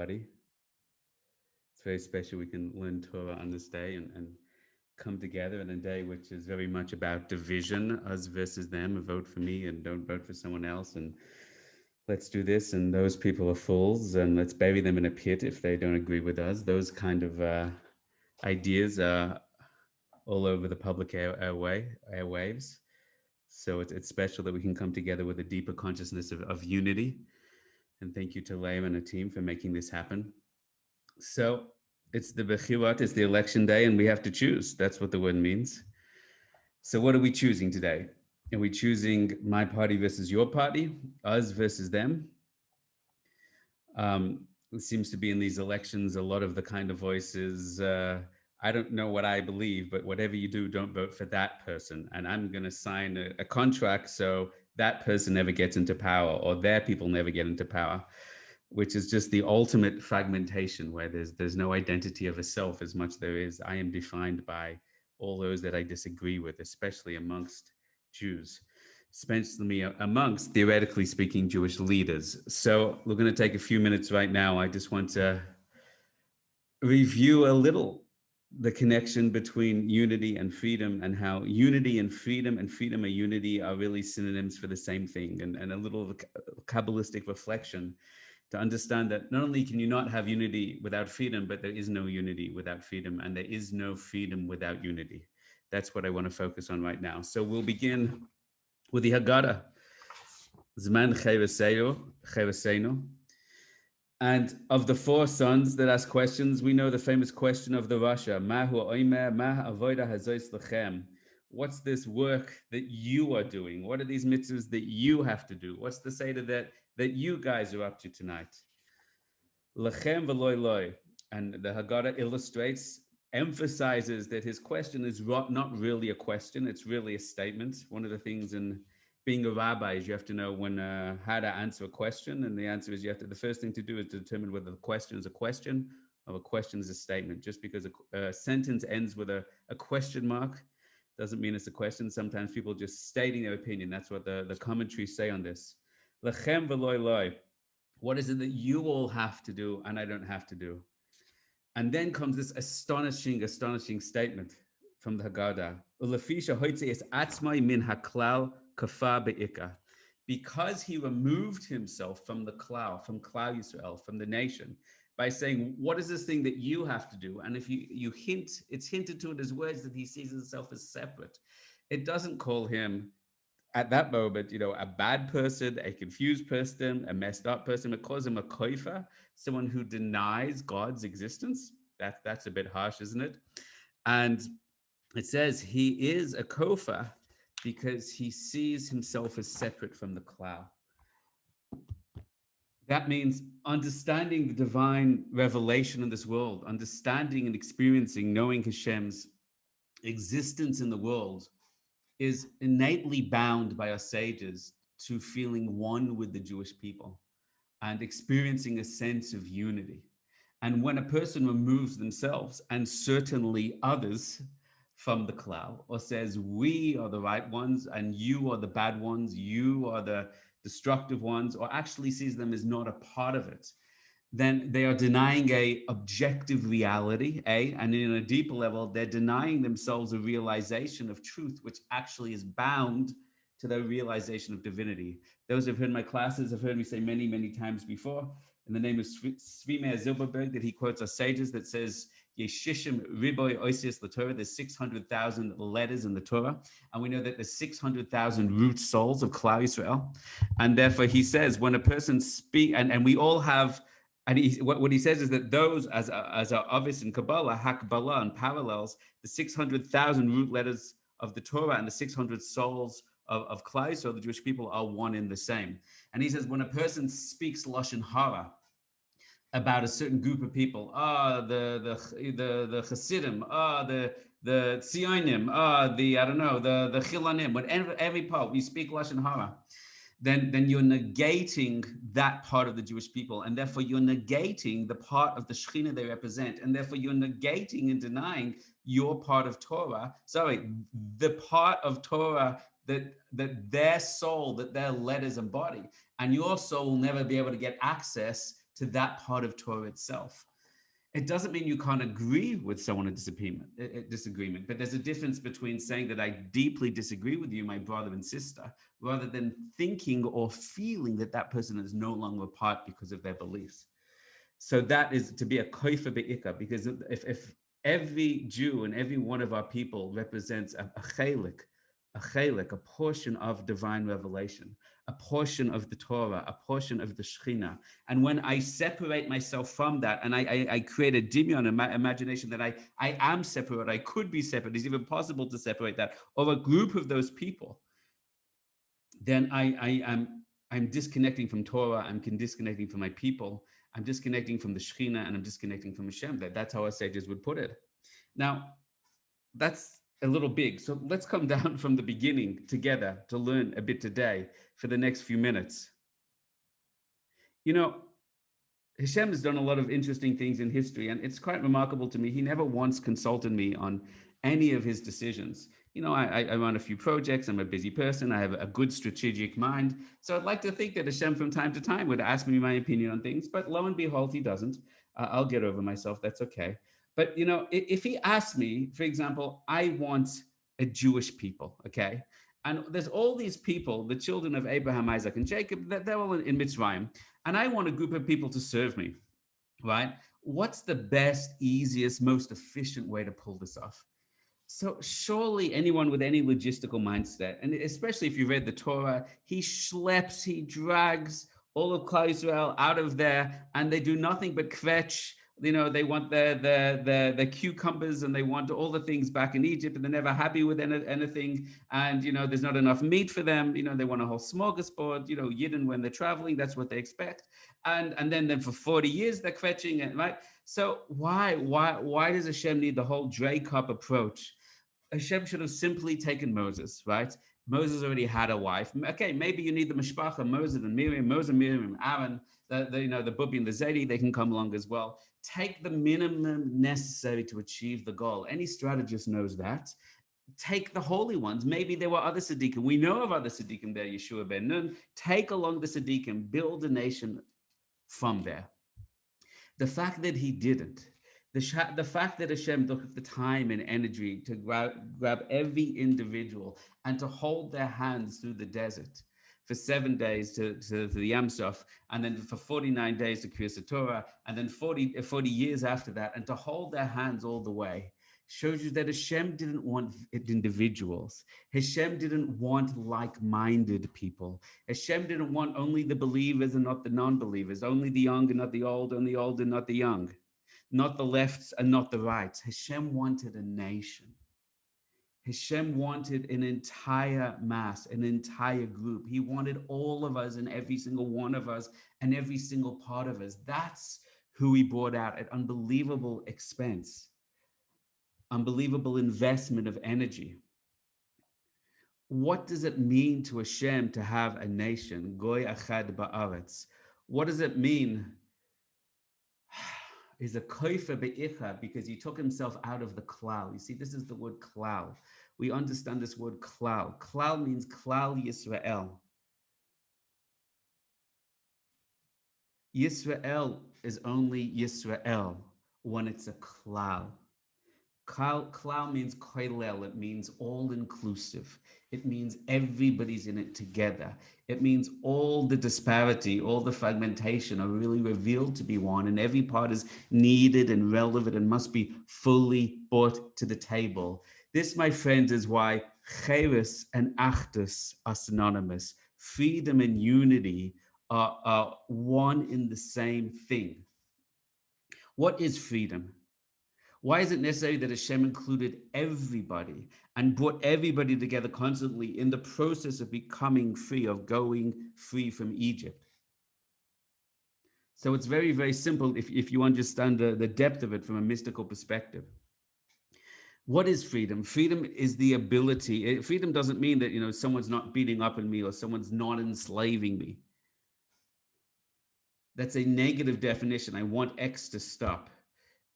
everybody. It's very special. We can learn Torah on this day and come together in a day which is very much about division, us versus them, vote for me and don't vote for someone else, and let's do this, and those people are fools, and let's bury them in a pit if they don't agree with us. Those kind of ideas are all over the public airwaves. So it's special that we can come together with a deeper consciousness of unity. And thank you to Leah and the team for making this happen. So it's the Bechirat, it's the election day, and we have to choose. That's what the word means. So what are we choosing today? Are we choosing my party versus your party, us versus them? It seems to be in these elections a lot of the kind of voices. I don't know what I believe, but whatever you do, don't vote for that person. And I'm going to sign a contract so that person never gets into power, or their people never get into power, which is just the ultimate fragmentation, where there's no identity of a self as much there is. I am defined by all those that I disagree with, especially amongst Jews, especially amongst, theoretically speaking, Jewish leaders. So we're going to take a few minutes right now. I just want to review a little the connection between unity and freedom, and how unity and freedom and unity are really synonyms for the same thing, and a little Kabbalistic reflection to understand that not only can you not have unity without freedom, but there is no unity without freedom, and there is no freedom without unity. That's what I want to focus on right now. So we'll begin with the Haggadah, Zman Chereseinu. And of the four sons that ask questions, we know the famous question of the Rasha, Mahu Oimer, Mah Avoida Hazois Lechem. What's this work that you are doing? What are these mitzvahs that you have to do? What's the Seder that you guys are up to tonight? Lechem v'loi loi. And the Haggadah illustrates, emphasizes that his question is not really a question, it's really a statement. One of the things in being a rabbi is you have to know when how to answer a question, and the answer is the first thing to do is to determine whether the question is a question or a question is a statement. Just because a sentence ends with a question mark doesn't mean it's a question. Sometimes people just stating their opinion. That's what the commentaries say on this. Lechem v'loi loi. What is it that you all have to do and I don't have to do? And then comes this astonishing statement from the Haggadah. Ulafisha hoitze es atzmai min haklal kafa be'ika. Because he removed himself from the Klal, from Klal Yisrael, from the nation, by saying, what is this thing that you have to do? And if you hint, it's hinted to in his words that he sees himself as separate. It doesn't call him at that moment, a bad person, a confused person, a messed up person. It calls him a koifa, someone who denies God's existence. That's a bit harsh, isn't it? And it says he is a kofa because he sees himself as separate from the cloud. That means understanding the divine revelation in this world, understanding and experiencing, knowing Hashem's existence in the world, is innately bound by our sages to feeling one with the Jewish people and experiencing a sense of unity. And when a person removes themselves, and certainly others, from the cloud, or says, we are the right ones and you are the bad ones, you are the destructive ones, or actually sees them as not a part of it, then they are denying a objective reality, and in a deeper level, they're denying themselves a realization of truth, which actually is bound to their realization of divinity. Those who've heard my classes have heard me say many, many times before, in the name of Svi Meir Zilberberg, that he quotes our sages that says, Yeshishim riboy oisius the Torah, there's 600,000 letters in the Torah, and we know that there's 600,000 root souls of Klal Yisrael, and therefore he says, when a person speaks, and we all have, and what he says is that those, as are obvious in Kabbalah, Hakbalah, and parallels, the 600,000 root letters of the Torah and the 600 souls of Klal Yisrael, the Jewish people, are one in the same. And he says, when a person speaks Lashon Hara about a certain group of people, the Hasidim, the Tzionim, the Chilanim, whatever, every part, we speak Lashon Hara, then you're negating that part of the Jewish people, and therefore you're negating the part of the Shekhinah they represent, and therefore you're negating and denying your part of Torah, the part of Torah that their soul, that their letters embody, and your soul will never be able to get access to to that part of Torah itself. It doesn't mean you can't agree with someone in disagreement, but there's a difference between saying that I deeply disagree with you, my brother and sister, rather than thinking or feeling that that person is no longer apart because of their beliefs. So that is to be a koifa be'ika, because if every Jew and every one of our people represents a portion of divine revelation, a portion of the Torah, a portion of the Shekhinah. And when I separate myself from that, and I create a dimyon, imagination that I am separate, I could be separate, it's even possible to separate that, or a group of those people, then I'm disconnecting from Torah, I'm disconnecting from my people, I'm disconnecting from the Shekhinah, and I'm disconnecting from Hashem. That's how our sages would put it. Now, that's a little big. So let's come down from the beginning together to learn a bit today for the next few minutes. You know, Hashem has done a lot of interesting things in history, and it's quite remarkable to me. He never once consulted me on any of his decisions. You know, I run a few projects. I'm a busy person. I have a good strategic mind. So I'd like to think that Hashem from time to time would ask me my opinion on things, but lo and behold, he doesn't. I'll get over myself. That's okay. But, you know, if he asked me, for example, I want a Jewish people, okay? And there's all these people, the children of Abraham, Isaac, and Jacob, they're all in Mitzrayim. And I want a group of people to serve me, right? What's the best, easiest, most efficient way to pull this off? So surely anyone with any logistical mindset, and especially if you read the Torah, he schleps, he drags all of Klal Yisrael out of there, and they do nothing but kvetch. You know, they want the cucumbers, and they want all the things back in Egypt, and they're never happy with anything. And, you know, there's not enough meat for them. You know, they want a whole smorgasbord. You know, Yidden, when they're traveling, that's what they expect. And then for 40 years they're kvetching, and right. So why does Hashem need the whole Dre cup approach? Hashem should have simply taken Moses, right? Moses already had a wife. Okay, maybe you need the mishpacha, Moses and Miriam, Aaron, the Bubi and the Zedi, they can come along as well. Take the minimum necessary to achieve the goal. Any strategist knows that. Take the holy ones. Maybe there were other Siddiqim. We know of other Siddiqim there, Yeshua ben Nun. Take along the Siddiqim, build a nation from there. The fact that he didn't, the fact that Hashem took the time and energy to grab every individual and to hold their hands through the desert for 7 days to the Yam Suf, and then for 49 days to Kriyas Torah, and then 40 years after that, and to hold their hands all the way, shows you that Hashem didn't want individuals. Hashem didn't want like-minded people. Hashem didn't want only the believers and not the non-believers, only the young and not the old, only the old and not the young, not the lefts and not the rights. Hashem wanted a nation. Hashem wanted an entire mass, an entire group. He wanted all of us and every single one of us and every single part of us. That's who he brought out at unbelievable expense. Unbelievable investment of energy. What does it mean to Hashem to have a nation? Goy achad ba'aretz. What does it mean? Is a koifa be'icha, because he took himself out of the klal. You see, this is the word klal. We understand this word klal. Klal means klal Yisrael. Yisrael is only Yisrael when it's a klal. Klal means koilel. It means all-inclusive. It means everybody's in it together. It means all the disparity, all the fragmentation are really revealed to be one, and every part is needed and relevant and must be fully brought to the table. This, my friends, is why cheres and achdut are synonymous. Freedom and unity are one in the same thing. What is freedom? Why is it necessary that Hashem included everybody and brought everybody together constantly in the process of becoming free, of going free from Egypt? So it's very, very simple if you understand the depth of it from a mystical perspective. What is freedom? Freedom is the ability. Freedom doesn't mean that, you know, someone's not beating up on me or someone's not enslaving me. That's a negative definition. I want X to stop.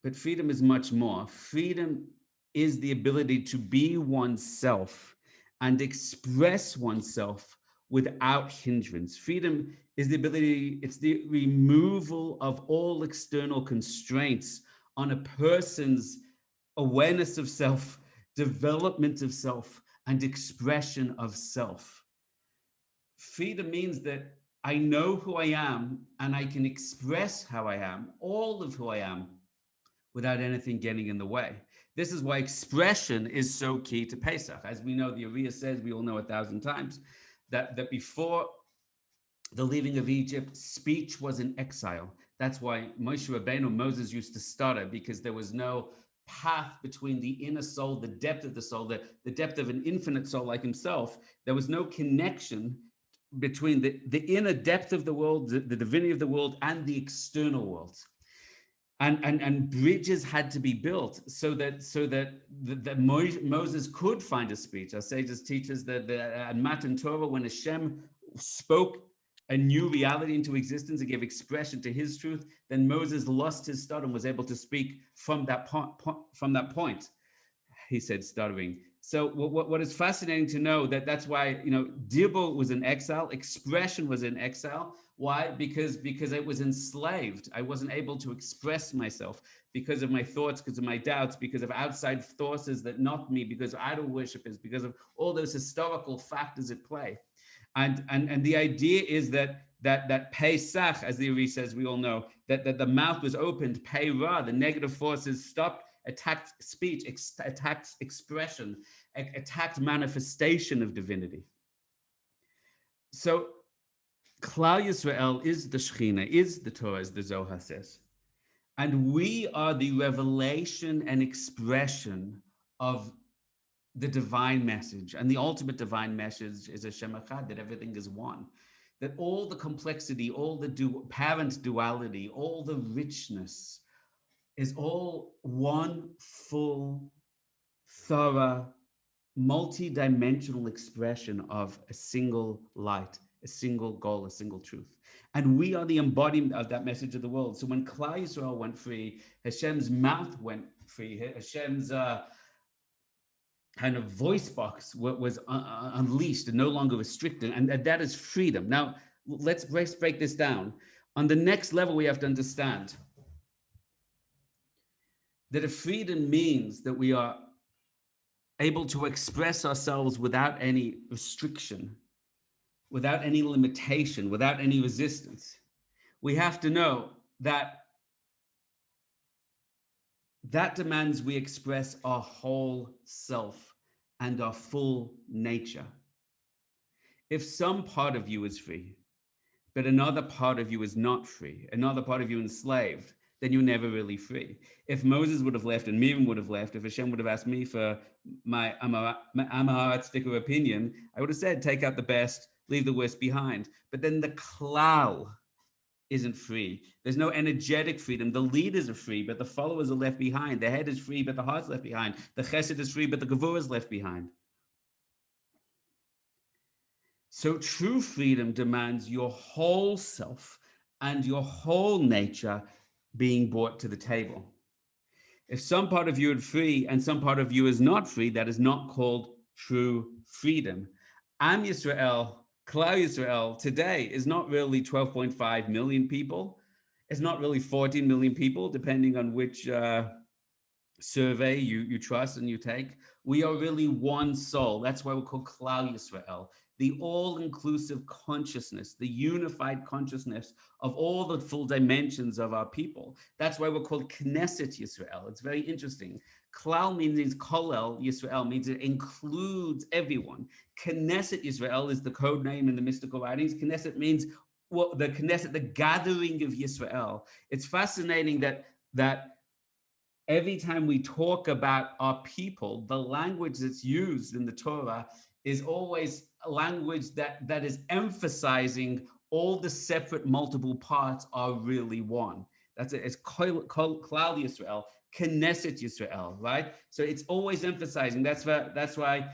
But freedom is much more. Freedom is the ability to be oneself and express oneself without hindrance. Freedom is the ability, it's the removal of all external constraints on a person's awareness of self, development of self, and expression of self. Freedom means that I know who I am and I can express how I am, all of who I am, without anything getting in the way. This is why expression is so key to Pesach. As we know, the Ariya says, we all know 1,000 times, that before the leaving of Egypt, speech was in exile. That's why Moshe Rabbeinu, Moses used to stutter, because there was no path between the inner soul, the depth of the soul, the depth of an infinite soul like himself. There was no connection between the inner depth of the world, the divinity of the world, and the external world. And bridges had to be built so that Moses could find a speech. Our sages teach us that at Matan Torah, when Hashem spoke a new reality into existence and gave expression to his truth, then Moses lost his stutter and was able to speak from that point. He said, stuttering. So what is fascinating to know that's why, Dibur was in exile, expression was in exile. Why? Because I was enslaved. I wasn't able to express myself because of my thoughts, because of my doubts, because of outside forces that knocked me, because of idol worshippers, because of all those historical factors at play. And the idea is that Pesach, as the Ari says, we all know, that the mouth was opened, Pei Ra, the negative forces stopped, attacked speech, attacked expression, attacked manifestation of divinity. So Klal Yisrael is the Shechina, is the Torah, as the Zohar says. And we are the revelation and expression of the divine message. And the ultimate divine message is Hashem Echad, that everything is one. That all the complexity, all the parent duality, all the richness is all one full, thorough, multi-dimensional expression of a single light, a single goal, a single truth. And we are the embodiment of that message of the world. So when Klal Yisrael went free, Hashem's mouth went free, Hashem's kind of voice box was unleashed and no longer restricted. And that is freedom. Now, let's break this down. On the next level, we have to understand that if freedom means that we are able to express ourselves without any restriction, without any limitation, without any resistance, we have to know that demands we express our whole self and our full nature. If some part of you is free, but another part of you is not free, another part of you enslaved, then you're never really free. If Moses would have left and Miriam would have left, if Hashem would have asked me for my Amaharat sticker opinion, I would have said, take out the best, leave the worst behind. But then the klal isn't free. There's no energetic freedom. The leaders are free, but the followers are left behind. The head is free, but the heart's left behind. The chesed is free, but the gevurah is left behind. So true freedom demands your whole self and your whole nature being brought to the table. If some part of you is free and some part of you is not free, that is not called true freedom. Am Yisrael, Klal Yisrael today is not really 12.5 million people. It's not really 14 million people, depending on which survey you trust and you take. We are really one soul. That's why we're called Klal Yisrael, the all-inclusive consciousness, the unified consciousness of all the full dimensions of our people. That's why we're called Knesset Yisrael. It's very interesting. Klal means Kolel Yisrael, means it includes everyone. Knesset Yisrael is the code name in the mystical writings. Knesset means the Knesset, the gathering of Yisrael. It's fascinating that every time we talk about our people, the language that's used in the Torah is always a language that is emphasizing all the separate multiple parts are really one. That's it. It's Klal Yisrael, Knesset Yisrael, right? So it's always emphasizing. That's why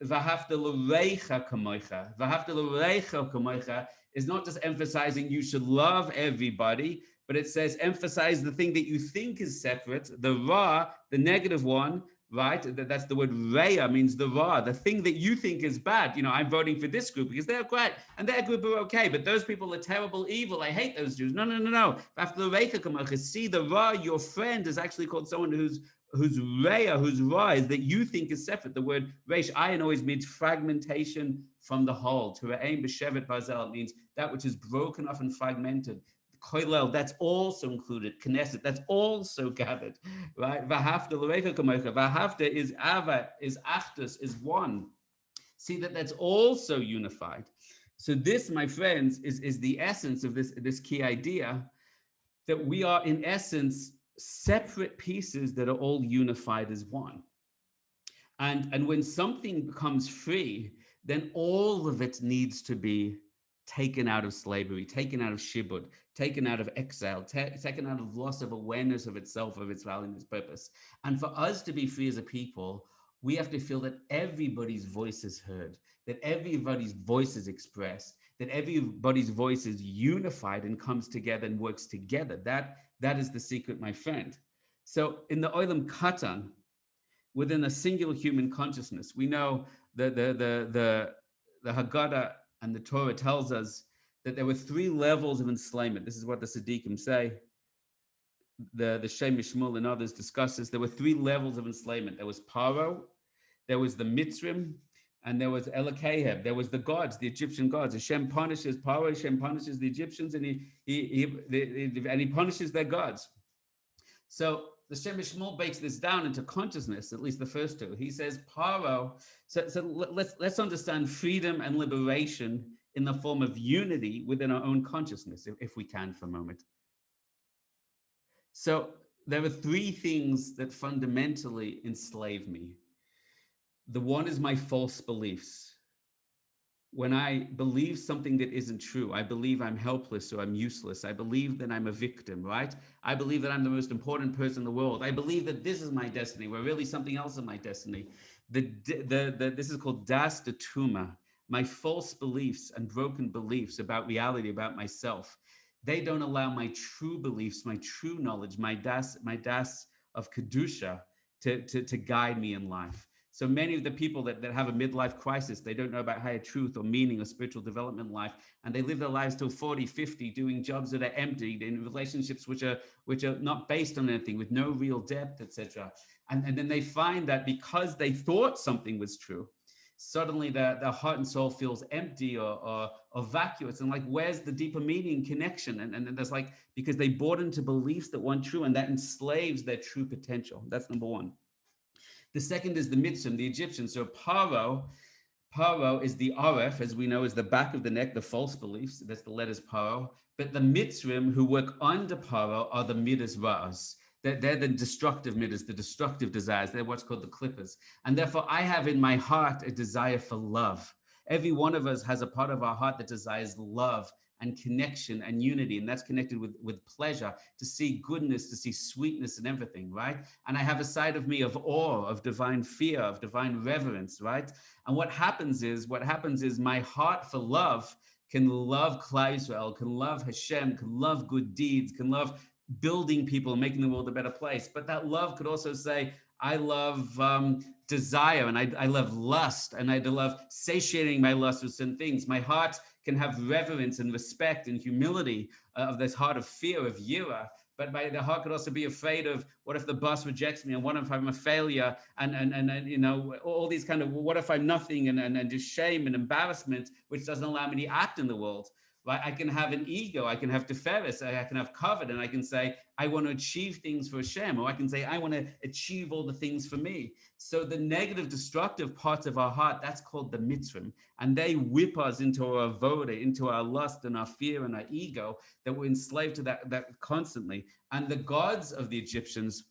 V'ahavta l'reicha kamocha. V'ahavta l'reicha kamocha is not just emphasizing you should love everybody, but it says emphasize the thing that you think is separate, the ra, the negative one, right? That's the word Raya, means the Ra, the thing that you think is bad. I'm voting for this group because they're great and their group are okay, but those people are terrible, evil. I hate those Jews. No, no, no, no. After the Reika, see the Ra, your friend, is actually called someone whose Raya, whose Ra is that you think is separate. The word Reish Ayin always means fragmentation from the whole. To Re'ein b'shevet barzel, it means that which is broken off and fragmented. Koilel, that's also included. Knesset, that's also gathered, right? Vahafta l'recha kamocha. Vahafta is ava, is achdus, is one. See that's also unified. So this, my friends, is the essence of this key idea, that we are in essence separate pieces that are all unified as one. And when something becomes free, then all of it needs to be taken out of slavery, taken out of shibud, taken out of exile, taken out of loss of awareness of itself, of its value and its purpose. And for us to be free as a people, we have to feel that everybody's voice is heard, that everybody's voice is expressed, that everybody's voice is unified and comes together and works together. That is the secret, my friend. So in the Olam Katan, within a singular human consciousness. We know the Haggadah and the Torah tells us that there were three levels of enslavement. This is what the Siddiqim say. The Shem Mishmul and others discuss this. There were three levels of enslavement. There was Paro, there was the Mitzrim, and there was Elokeheb. There was the gods, the Egyptian gods. Hashem punishes Paro, Hashem punishes the Egyptians, and he punishes their gods. So the Shem Mishmul breaks this down into consciousness, at least the first two. He says Paro. So let's understand freedom and liberation in the form of unity within our own consciousness, if we can for a moment. So there are three things that fundamentally enslave me. The one is my false beliefs. When I believe something that isn't true, I believe I'm helpless or I'm useless. I believe that I'm a victim, right? I believe that I'm the most important person in the world. I believe that this is my destiny, where really something else is my destiny. This is called das de tuma, my false beliefs and broken beliefs about reality, about myself. They don't allow my true beliefs, my true knowledge, my das of kedusha to guide me in life. So many of the people that have a midlife crisis, they don't know about higher truth or meaning or spiritual development in life. And they live their lives till 40, 50, doing jobs that are empty, in relationships which are not based on anything, with no real depth, etc. And then they find that because they thought something was true, suddenly their heart and soul feels empty or vacuous. And like, where's the deeper meaning, connection? And there's like, because they bought into beliefs that weren't true, and that enslaves their true potential. That's number one. The second is the Mitzrim, the Egyptians. So Paro is the Aref, as we know, is the back of the neck, the false beliefs. That's the letters Paro. But the Mitzrim who work under Paro are the Midas Ra'as. They're the destructive midas, the destructive desires. They're what's called the clippers. And therefore, I have in my heart a desire for love. Every one of us has a part of our heart that desires love and connection and unity, and that's connected with pleasure, to see goodness, to see sweetness and everything, right? And I have a side of me of awe, of divine fear, of divine reverence, right? And what happens is my heart for love can love Klal Yisrael, can love Hashem, can love good deeds, can love building people, making the world a better place. But that love could also say, I love desire, and I love lust, and I love satiating my lust with certain things. My heart can have reverence and respect and humility of this heart of fear, of yira. But the heart could also be afraid of, what if the boss rejects me, and what if I'm a failure, and you know, all these kind of, what if I'm nothing, and just shame and embarrassment, which doesn't allow me to act in the world. Right? I can have an ego, I can have teferis, I can have covet, and I can say, I want to achieve things for Hashem, or I can say, I want to achieve all the things for me. So the negative, destructive parts of our heart, that's called the mitzvim, and they whip us into our avoda, into our lust and our fear and our ego, that we're enslaved to that constantly. And the gods of the Egyptians,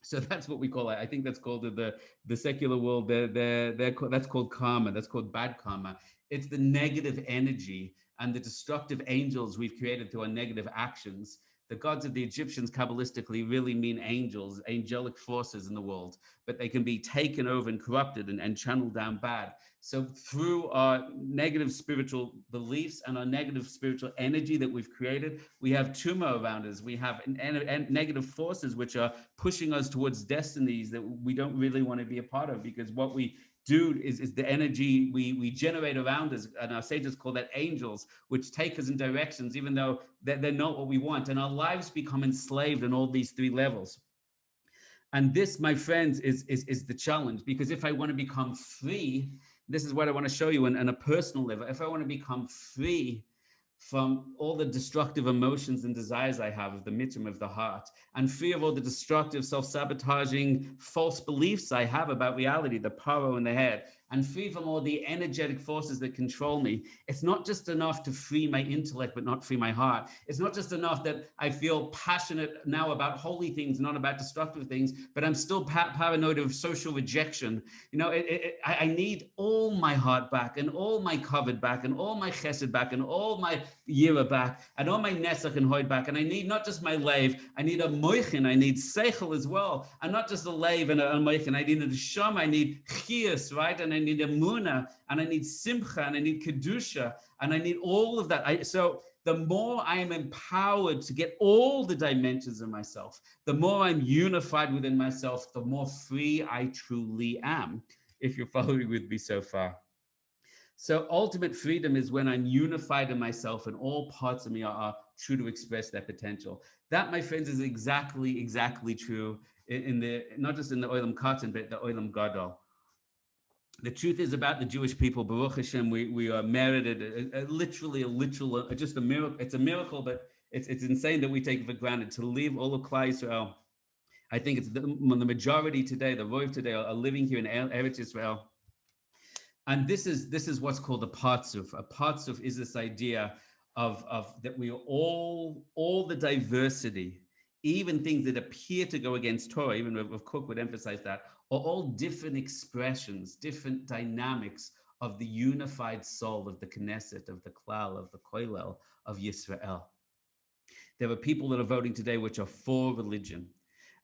so that's what we call it. I think that's called the secular world. That's called karma. That's called bad karma. It's the negative energy and the destructive angels we've created through our negative actions The gods of the Egyptians, Kabbalistically, really mean angels, angelic forces in the world, but they can be taken over and corrupted and channeled down bad. So through our negative spiritual beliefs and our negative spiritual energy that we've created, we have tumor around us. We have negative forces which are pushing us towards destinies that we don't really want to be a part of, because what we do is the energy we generate around us, and our sages call that angels, which take us in directions even though they're not what we want, and our lives become enslaved on all these three levels. And this, my friends, is the challenge, because if I want to become free, this is what I want to show you on a personal level. If I want to become free from all the destructive emotions and desires I have of the mitzvah of the heart, and free of all the destructive, self-sabotaging, false beliefs I have about reality, the paro in the head, and free from all the energetic forces that control me. It's not just enough to free my intellect, but not free my heart. It's not just enough that I feel passionate now about holy things, not about destructive things, but I'm still paranoid of social rejection. I need all my heart back, and all my covet back, and all my chesed back, and all my yira back, and all my nesach and hoid back. And I need not just my lave, I need a moichin, I need seichel as well. And not just a lave and a moichin, I need a neshama, I need chias, right? And I need emuna, and I need simcha, and I need kedusha, and I need all of that. So the more I am empowered to get all the dimensions of myself, the more I'm unified within myself, the more free I truly am, if you're following with me so far. So ultimate freedom is when I'm unified in myself and all parts of me are true to express their potential. That, my friends, is exactly true in the, not just in the Olam Katz, but the Olam Gadol. The truth is about the Jewish people, Baruch Hashem, we are merited, literally a literal, just a miracle. It's a miracle, but it's insane that we take it for granted to leave all of Klal Yisrael. I think it's the majority today, the Rov today, are living here in Eretz Israel. And this is what's called a parzuf. A parzuf is this idea of that we are all the diversity, even things that appear to go against Torah, even if Cook would emphasize that, are all different expressions, different dynamics of the unified soul of the Knesset, of the Klal, of the Koilel, of Yisrael. There are people that are voting today which are for religion.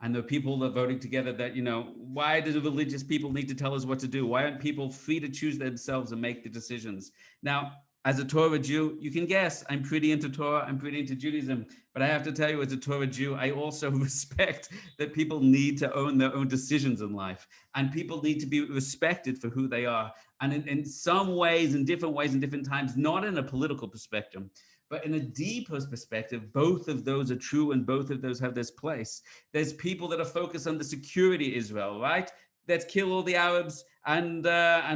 And there are people that are voting together that, why do the religious people need to tell us what to do? Why aren't people free to choose themselves and make the decisions? Now, as a Torah Jew, you can guess I'm pretty into Torah, I'm pretty into Judaism. But I have to tell you, as a Torah Jew, I also respect that people need to own their own decisions in life. And people need to be respected for who they are. And in some ways, in different ways, in different times, not in a political perspective, but in a deeper perspective, both of those are true and both of those have this place. There's people that are focused on the security of Israel, right? Let's kill all the Arabs and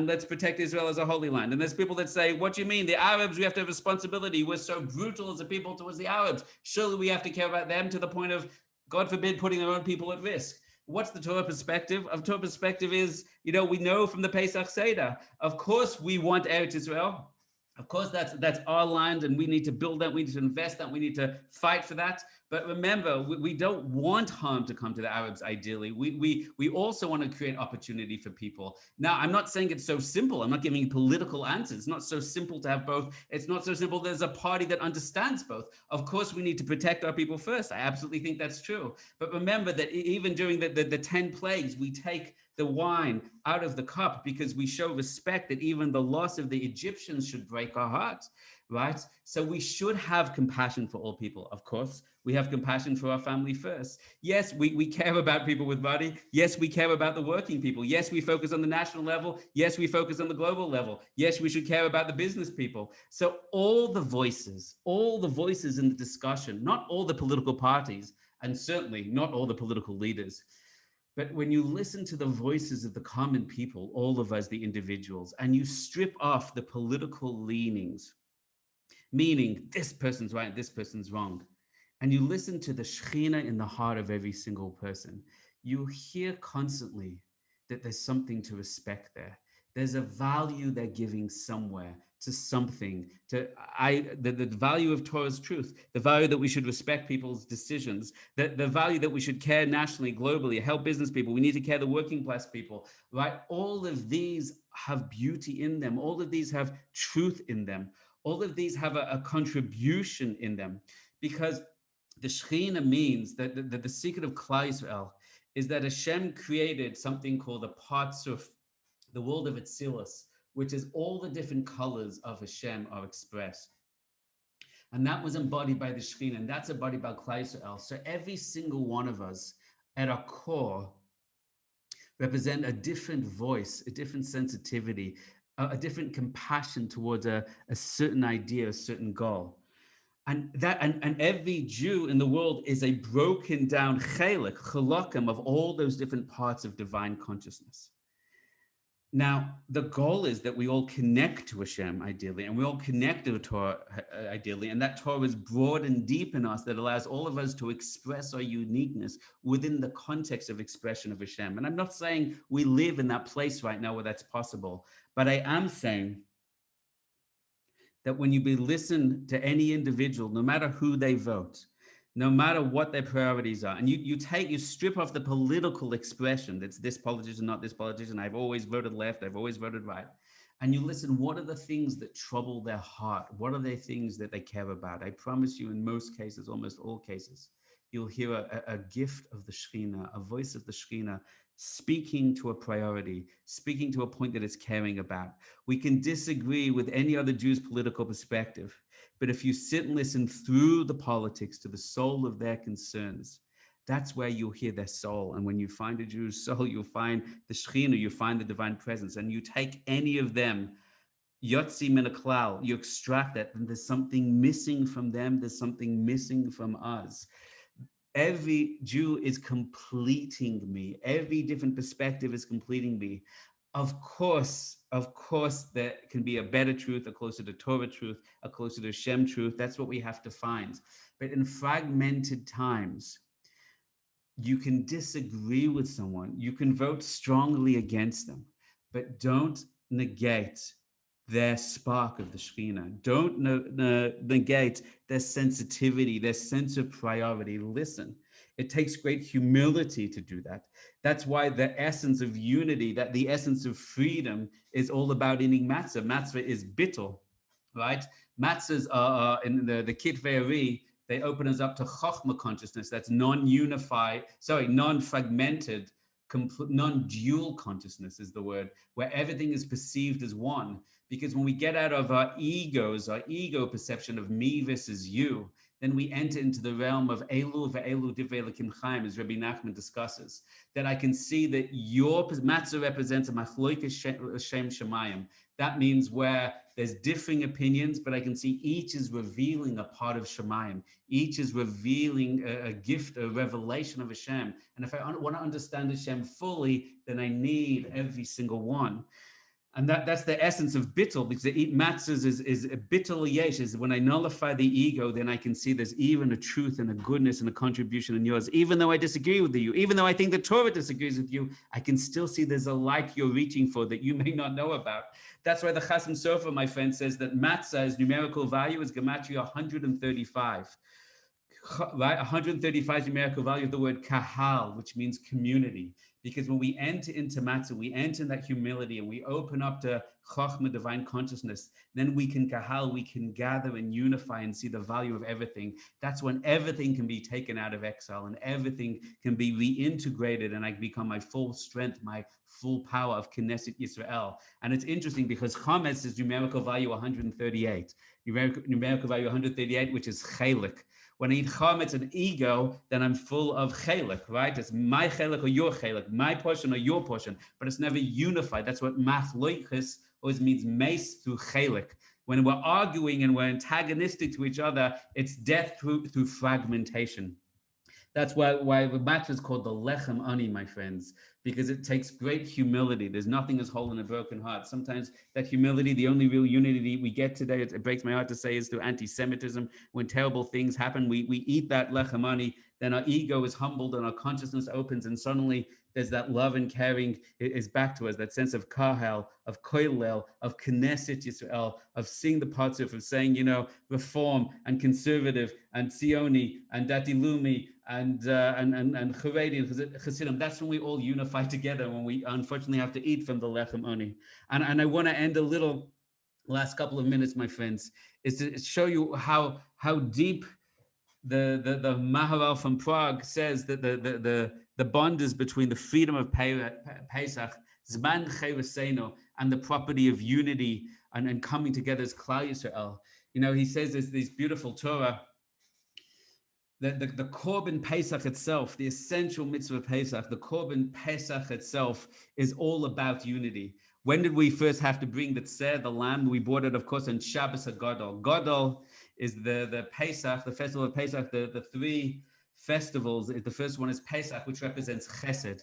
let's protect Israel as a holy land. And there's people that say, what do you mean? The Arabs, we have to have responsibility. We're so brutal as a people towards the Arabs. Surely we have to care about them to the point of, God forbid, putting their own people at risk. What's the Torah perspective? Of Torah perspective is, we know from the Pesach Seder, of course we want Eretz Israel. Of course, that's our land, and we need to build that. We need to invest that. We need to fight for that. But remember, we don't want harm to come to the Arabs. Ideally, we also want to create opportunity for people. Now, I'm not saying it's so simple. I'm not giving you political answers. It's not so simple to have both. It's not so simple. There's a party that understands both. Of course, we need to protect our people first. I absolutely think that's true. But remember that even during the 10 plagues, we take the wine out of the cup because we show respect that even the loss of the Egyptians should break our hearts, right? So we should have compassion for all people. Of course, we have compassion for our family first. Yes, we care about people with money. Yes, we care about the working people. Yes, we focus on the national level. Yes, we focus on the global level. Yes, we should care about the business people. So all the voices in the discussion, not all the political parties, and certainly not all the political leaders, but when you listen to the voices of the common people, all of us, the individuals, and you strip off the political leanings, meaning this person's right, this person's wrong, and you listen to the Shekhinah in the heart of every single person, you hear constantly that there's something to respect there. There's a value they're giving somewhere to something, the value of Torah's truth, the value that we should respect people's decisions, the value that we should care nationally, globally, help business people. We need to care the working class people, right? All of these have beauty in them. All of these have truth in them. All of these have a contribution in them, because The Shechina means that the secret of Klal Yisrael is that Hashem created something called the Parzuf, the world of Atzilus, which is all the different colors of Hashem are expressed. And that was embodied by the Shekhinah, and that's embodied by Klal Yisrael. So every single one of us, at our core, represent a different voice, a different sensitivity, a different compassion towards a certain idea, a certain goal. And every Jew in the world is a broken down chelik, chalakim of all those different parts of divine consciousness. Now, the goal is that we all connect to Hashem, ideally, and we all connect to the Torah, ideally, and that Torah is broad and deep in us that allows all of us to express our uniqueness within the context of expression of Hashem. And I'm not saying we live in that place right now where that's possible, but I am saying that when you listen to any individual, no matter who they vote, no matter what their priorities are, and you strip off the political expression, that's this politician, not this politician, I've always voted left, I've always voted right, and you listen, what are the things that trouble their heart? What are the things that they care about? I promise you, in most cases, almost all cases, you'll hear a gift of the Shekhinah, a voice of the Shekhinah, speaking to a priority, speaking to a point that it's caring about. We can disagree with any other Jew's political perspective, but if you sit and listen through the politics to the soul of their concerns, that's where you'll hear their soul. And when you find a Jew's soul, you'll find the Shekhinah, you find the divine presence, and you take any of them, Yotzi min haklal, you extract that, and there's something missing from them, there's something missing from us. Every Jew is completing me. Every different perspective is completing me. Of course, there can be a better truth, a closer to Torah truth, a closer to Shem truth. That's what we have to find. But in fragmented times, you can disagree with someone. You can vote strongly against them, but don't negate their spark of the Shekhinah. Don't negate their sensitivity, their sense of priority. Listen, it takes great humility to do that. That's why the essence of unity, that the essence of freedom is all about eating matzah. Matzah is bittul, right? Matzahs are in the Kitvei Ari, they open us up to chokhmah consciousness. That's non-fragmented, non-dual consciousness is the word, where everything is perceived as one. Because when we get out of our egos, our ego perception of me versus you, then we enter into the realm of Elu ve'elu divrei Elokim chaim, as Rabbi Nachman discusses, that I can see that your matzah represents a machlokas shem shemayim. That means where there's differing opinions, but I can see each is revealing a part of Shemayim. Each is revealing a gift, a revelation of Hashem. And if I want to understand Hashem fully, then I need every single one. And that's the essence of bittul, because the eat matzahs is a bittul yesh, is when I nullify the ego, then I can see there's even a truth and a goodness and a contribution in yours. Even though I disagree with you, even though I think the Torah disagrees with you, I can still see there's a light you're reaching for that you may not know about. That's why the Chasam Sofer, my friend, says that matzah's numerical value is gematria 135. Right, 135 numerical value of the word kahal, which means community. Because when we enter into matzah, we enter in that humility and we open up to chokhmah, divine consciousness, then we can kahal, we can gather and unify and see the value of everything. That's when everything can be taken out of exile and everything can be reintegrated, and I become my full strength, my full power of Knesset Yisrael. And it's interesting because chametz is numerical value 138, numerical value 138, which is chelik. When I eat chametz and ego, then I'm full of chelik, right? It's my chelik or your chelik, my portion or your portion, but it's never unified. That's what machloiches always means, mace through chelik. When we're arguing and we're antagonistic to each other, it's death through fragmentation. That's why the matzah is called the lechem ani, my friends, because it takes great humility. There's nothing as whole in a broken heart. Sometimes that humility, the only real unity we get today, it breaks my heart to say, is through anti-Semitism. When terrible things happen, we eat that lechem ani, then our ego is humbled and our consciousness opens, and suddenly there's that love and caring is back to us, that sense of kahal, of koilel, of Knesset Yisrael, of seeing the parts of saying, reform and conservative and Zioni and Datilumi and Haredi and Chassidim. That's when we all unify together, when we unfortunately have to eat from the lechem ani. And I want to end a little, last couple of minutes, my friends, is to show you how deep the Maharal from Prague says that the bond is between the freedom of Pesach, Zman Chayvaseno, and the property of unity and coming together as Klal Yisrael. He says there's these beautiful Torah. The Korban Pesach itself, the essential mitzvah of Pesach, the Korban Pesach itself is all about unity. When did we first have to bring the tzeh, the lamb? We brought it, of course, on Shabbos HaGadol. Gadol is the Pesach, the festival of Pesach, the three festivals. The first one is Pesach, which represents Chesed.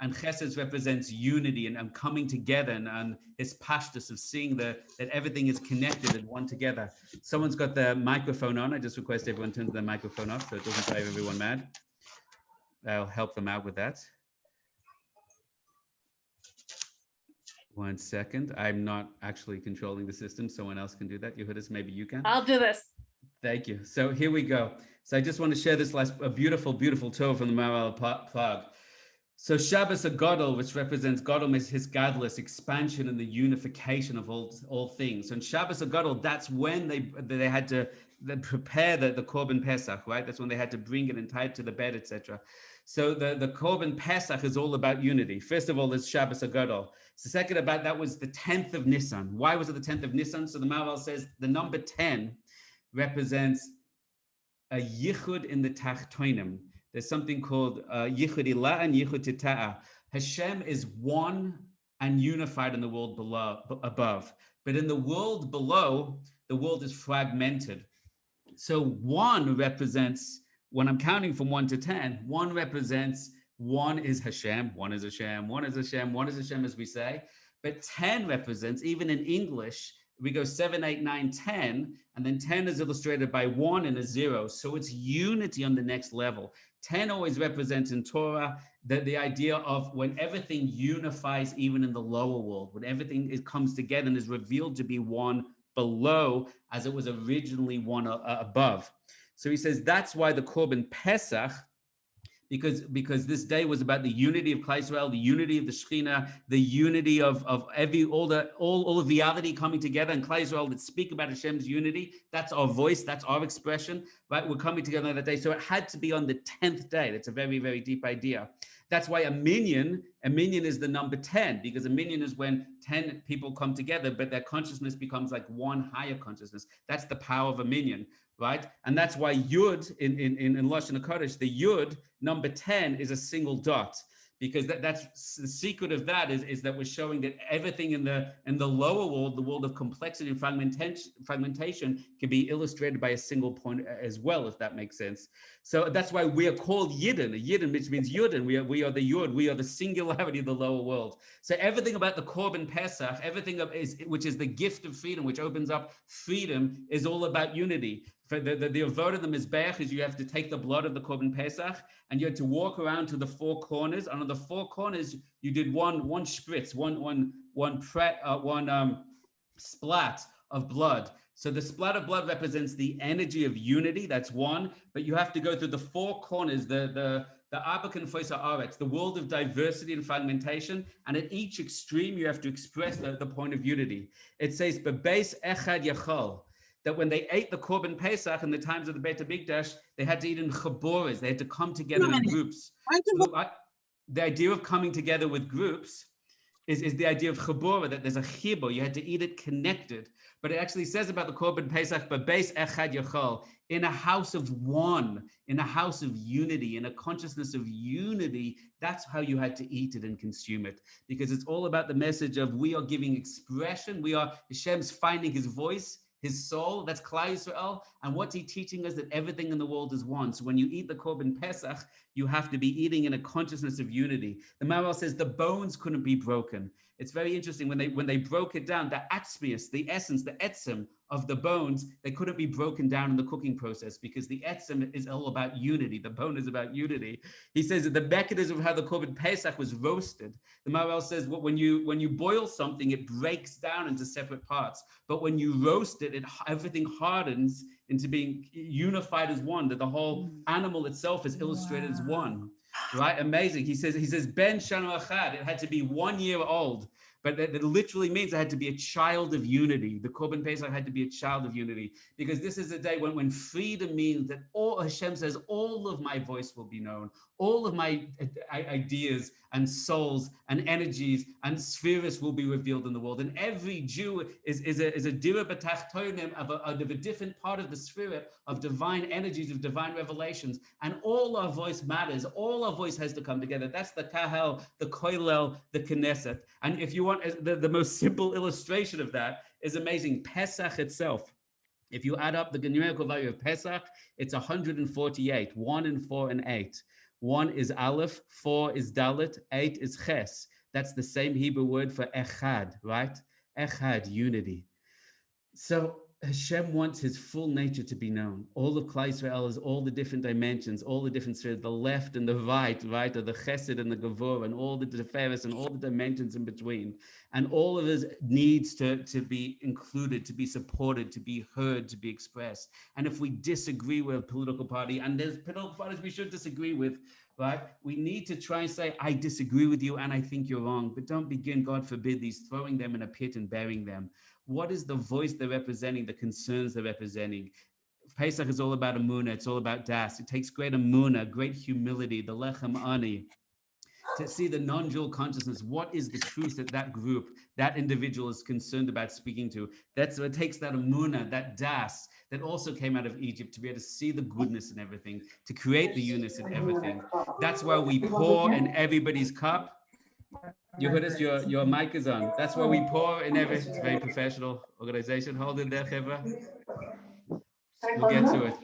And Chesed represents unity and coming together and his pashtus of seeing that everything is connected and one together. Someone's got the microphone on. I just request everyone turns their microphone off so it doesn't drive everyone mad. I'll help them out with that. 1 second. I'm not actually controlling the system. Someone else can do that. Yehudis, maybe you can. I'll do this. Thank you. So here we go. So I just want to share this a beautiful, beautiful Torah from the Maharal Prague. So Shabbos HaGadol, which represents Gadol is his godless expansion and the unification of all things. And Shabbos HaGadol, that's when they had to prepare the Korban Pesach, right? That's when they had to bring it and tie it to the bed, etc. So the Korban Pesach is all about unity. First of all, there's Shabbos HaGadol. So second about that was the 10th of Nisan. Why was it the 10th of Nisan? So the Maharal says the number 10 represents a yichud in the tachtonim. There's something called yichud ilah and yichud tita'ah. Hashem is one and unified in the world above. But in the world below, the world is fragmented. So one represents, when I'm counting from 1 to 10, one represents, one is Hashem, one is Hashem, one is Hashem, one is Hashem, as we say. But 10 represents, even in English, we go 7, 8, 9, 10, and then 10 is illustrated by 1 and a 0. So it's unity on the next level. 10 always represents in Torah the idea of when everything unifies, even in the lower world, when everything comes together and is revealed to be one below, as it was originally one above. So he says that's why the Korban Pesach, because this day was about the unity of Klal Yisrael, the unity of the Shekhinah, the unity of all of reality coming together, and Klal Yisrael that speak about Hashem's unity. That's our voice, that's our expression, right? We're coming together on that day. So it had to be on the 10th day. That's a very, very deep idea. That's why a minyan is the number 10, because a minyan is when 10 people come together, but their consciousness becomes like one higher consciousness. That's the power of a minyan, right? And that's why Yud in Lashon HaKodesh, the Yud, number 10, is a single dot, because that's the secret of that is that we're showing that everything in the lower world, the world of complexity and fragmentation, can be illustrated by a single point as well, if that makes sense. So that's why we are called Yidden, which means Yudin. We are the Yud, we are the singularity of the lower world. So everything about the Korban Pesach, which is the gift of freedom, which opens up freedom, is all about unity. For the avodah of the Mizbeach is you have to take the blood of the Korban Pesach and you had to walk around to the four corners. And on the four corners, you did one spritz, one splat of blood. So the splat of blood represents the energy of unity. That's one. But you have to go through the four corners, the Abakan Foisa Aretz, the world of diversity and fragmentation. And at each extreme, you have to express the point of unity. It says, Bebeis Echad Yachol, that when they ate the Korban Pesach in the times of the Beit HaMikdash, they had to eat in chaboras. They had to come together in groups. So the idea of coming together with groups is the idea of chabora, that there's a chibur. You had to eat it connected. But it actually says about the Korban Pesach, Bebeis Echad Yachol, in a house of one, in a house of unity, in a consciousness of unity. That's how you had to eat it and consume it, because it's all about the message of we are giving expression. We are Hashem's finding his voice, his soul. That's Klal Yisrael. And what's he teaching us? That everything in the world is one. So when you eat the Korban Pesach, you have to be eating in a consciousness of unity. The Maharal says the bones couldn't be broken. It's very interesting when they broke it down, the atzmius, the essence, the etzem of the bones, they couldn't be broken down in the cooking process, because the etzem is all about unity. The bone is about unity. He says that the mechanism of how the Korban Pesach was roasted. The Maharal says when you boil something, it breaks down into separate parts. But when you roast it, everything hardens into being unified as one, that the whole animal itself is illustrated as one. Right? Amazing. He says, Ben Shana Achad, it had to be 1 year old. but that literally means I had to be a child of unity. The Korban Pesach had to be a child of unity, because this is a day when freedom means that all Hashem says, all of my voice will be known, all of my ideas and souls and energies and spheres will be revealed in the world. And every Jew is a dira b'tachtonim of a different part of the sphere of divine energies, of divine revelations. And all our voice matters. All our voice has to come together. That's the kahal, the koilel, the knesset. And if you want, the most simple illustration of that is amazing. Pesach itself. If you add up the numerical value of Pesach, it's 148, 1 and 4 and 8. 1 is Aleph, 4 is Dalet, 8 is Ches. That's the same Hebrew word for Echad, right? Echad, unity. So Hashem wants his full nature to be known. All of Klal Yisrael is all the different dimensions, all the different spheres, the left and the right, of the Chesed and the Gevurah, and all the Tiferes and all the dimensions in between. And all of us needs to be included, to be supported, to be heard, to be expressed. And if we disagree with a political party, and there's political parties we should disagree with, right? We need to try and say, I disagree with you and I think you're wrong, but don't begin, God forbid, these throwing them in a pit and burying them. What is the voice they're representing, the concerns they're representing? Pesach is all about emunah, it's all about das. It takes great emunah, great humility, the lechem ani, to see the non-dual consciousness. What is the truth that that group, that individual is concerned about speaking to? That's what it takes, that emunah, that das, that also came out of Egypt, to be able to see the goodness in everything, to create the unity in everything. That's why we pour in everybody's cup. You heard us, your mic is on. That's why we pour in every, it's a very professional organization. Hold it there, Chevra. We'll get to it.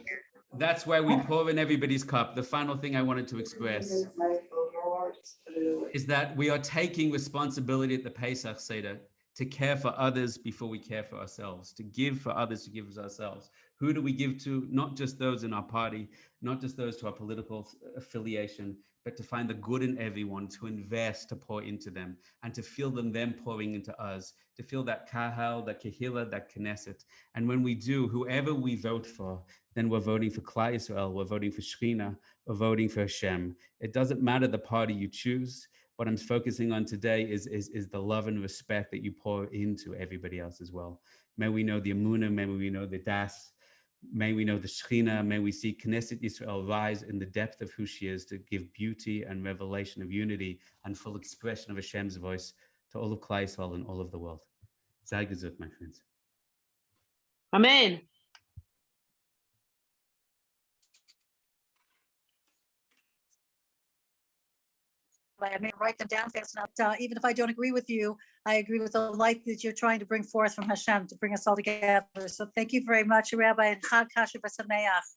That's why we pour in everybody's cup. The final thing I wanted to express is that we are taking responsibility at the Pesach Seder to care for others before we care for ourselves, to give for others, to give for ourselves. Who do we give to? Not just those in our party, not just those to our political affiliation, but to find the good in everyone, to invest, to pour into them, and to feel them pouring into us, to feel that kahal, that kehillah, that knesset. And when we do, whoever we vote for, then we're voting for Klal Yisrael, we're voting for Shekhinah, we're voting for Hashem. It doesn't matter the party you choose. What I'm focusing on today is the love and respect that you pour into everybody else as well. May we know the emunah, may we know the das, may we know the Shekhinah, may we see Knesset Yisrael rise in the depth of who she is, to give beauty and revelation of unity and full expression of Hashem's voice to all of Klal Yisrael and all of the world. Sei gesund, my friends. Amen. I may write them down fast enough. Even if I don't agree with you, I agree with the light that you're trying to bring forth from Hashem to bring us all together. So thank you very much, Rabbi, and Chag Kasher V'Sameach.